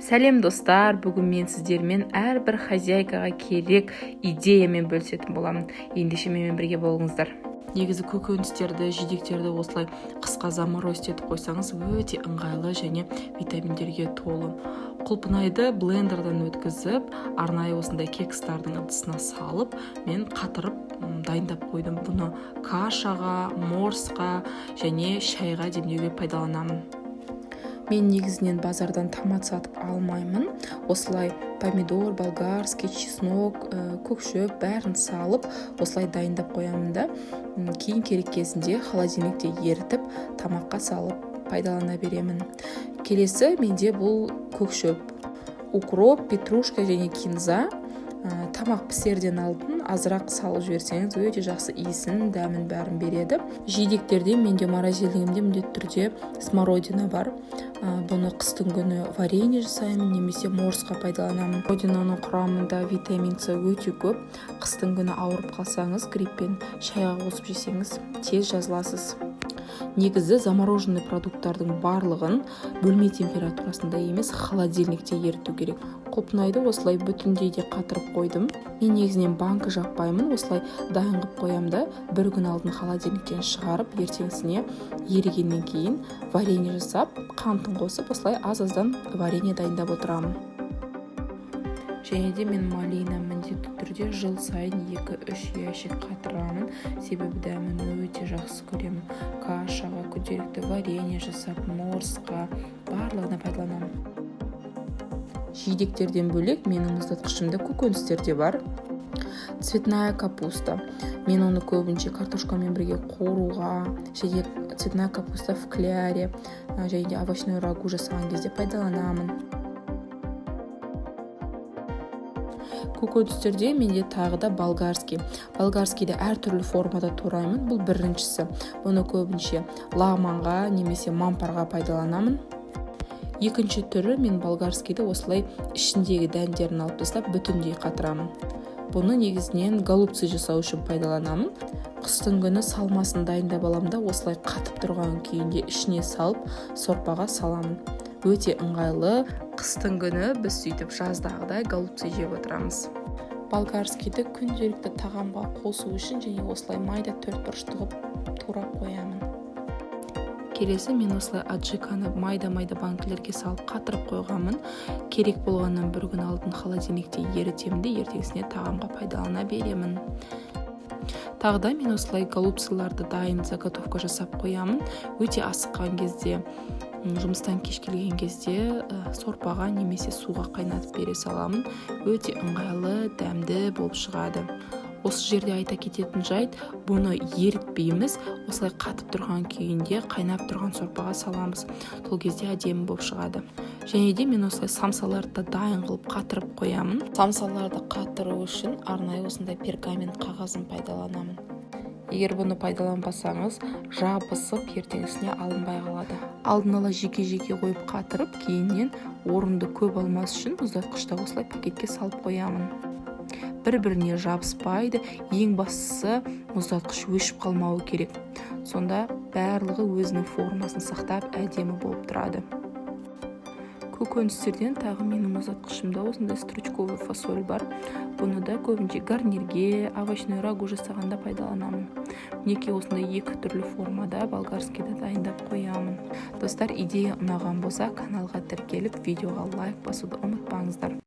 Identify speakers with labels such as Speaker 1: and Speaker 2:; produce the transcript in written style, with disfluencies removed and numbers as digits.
Speaker 1: Сәлем достар, бүгін мен сіздермен әрбір хозяйкаға керек идеямен бөлісетін боламын. Ендеше менімен бірге болыңыздар. Негізі көкөністерді, жидектерді осылай қысқа заморозить етіп қойсаңыз өте ыңғайлы және витаминдерге толы. Құлпынайды блендерден өткізіп, арнайы осындай кекстардың ыдысына салып, мен қатырып дайындап қойдым. Бұны кашаға, морсқа және шайға демдеуге пайдаланамын. Мен негізінен базардан томат сатып алмаймын. Осылай помидор, болгарский, чеснок, көкшөп бәрін салып, осылай дайындап қоямын да, кейін керек кезінде холодильникте ерітіп, тамаққа салып пайдалана беремін. Келесі менде бұл көкшөп, укроп, петрушка және кинза. Тамақ пісерден алдын азырақ салып жіберсеңіз өте жақсы иісін, дәмін бәрін береді. Жидектерде менде морозильнигімде міндетті түрде смородина бар. Бұны қыстың күні варенье жасаймын немесе морсқа пайдаланамын. Смородинаның құрамында витамин С өте көп. Қыстың күні ауырып қалсаңыз, гриппен шайға қосып жесеңіз тез жазыласыз. Негізі замороженный продукттардың барлығын бөлме температурасында емес, холодильникте еріту керек. Құлпынайды осылай бүтіндей де қатырып қойдым. Мен негізінен банка жақпаймын, осылай дайын қылып қоямын да, бір күн алдын холодильниктен шығарып, ертеңсіне ерігеннен кейін варенье жасап, қантын қосып, осылай аз-аздан варенье дайындап отырамын. Және де мен малина міндетті түрде жыл сайын 2-3 ящик қатырамын, себебі дәмін өте жақсы көремін. Кашаға, күнделікті варенье жасап, морсқа барлығына пайдаланамын. Жидектерден бөлек менің мұздатқышымда көкөністерде бар. Цветная капуста. Мен оны көбінше картошкамен бірге қуыруға, және цветная капуста в кляре, және де овощной рагу жасаған кезде пайдаланамын. Көкөністерде менде тағы да болгарский. Болгарскийді әртүрлі формада тураймын. Бұл біріншісі. Бұны көбінше лагманға немесе мампарға пайдаланамын. Екінші түрі мен болгарскийді осылай ішіндегі дәндерін алып тастап бүтіндей қатырамын. Бұны негізінен голубцы жасау үшін пайдаланамын. Қыстың күні салмасын дайындап аламын да, осылай қатып тұрған күйінде ішіне салып сорпаға саламын. Өте ыңғайлы. Қыстың күні біз сөйтіп жаздағыдай голубцы жеп отырамыз. Болгарскийді күнделікті тағамға қосу үшін және осылай майда төртбұрышты қылып турап қоямын. Келесі мен осылай аджиканы майда-майда банкілерге салып қатырып қойғанмын. Керек болғаннан бір күн алдын холодильникте ерітемін де, ертеңсіне тағамға пайдалана беремін. Тағда мен осылай голубцыларды дайын заготовка жасап қоямын. Өте асыққан кезде, жұмыстан кеш келген кезде сорпаға немесе суға қайнатып бере саламын. Өте ыңғайлы, дәмді болып шығады. Осы жерде айта кететін жайт, бұны ерітпейміз, осылай қатып тұрған күйінде қайнап тұрған сорпаға саламыз. Сол кезде әдемі болып шығады. Және де мен осылай самсаларды дайын қылып қатырып қоямын. Самсаларды қатыру үшін арнайы осындай пергамент қағазын пайдаланамын. Егер бұны пайдаланбасаңыз, жабысып ертеңісіне алынбай қалады. Алдын ала жеке-жеке қойып қатырып, кейіннен орынды көп алмас үшін мұздатқышта осылай пакетке салып қоямын. Бір-біріне жабыспайды, ең бастысы мұздатқыш өшіп қалмауы керек. Сонда барлығы өзінің формасын сақтап әдемі болып тұрады. Көкөністерден тағы менің мұздатқышымда осындай стручковый фасоль бар. Бұны да көбінше гарнирге, овощной рагу жасағанда пайдаланамын. Мінекей осындай екі түрлі формада болгарскийді дайындап қоямын. Достар, идея ұнаған болса, каналға тіркеліп, видеоға лайк басуды ұмытпаңыздар.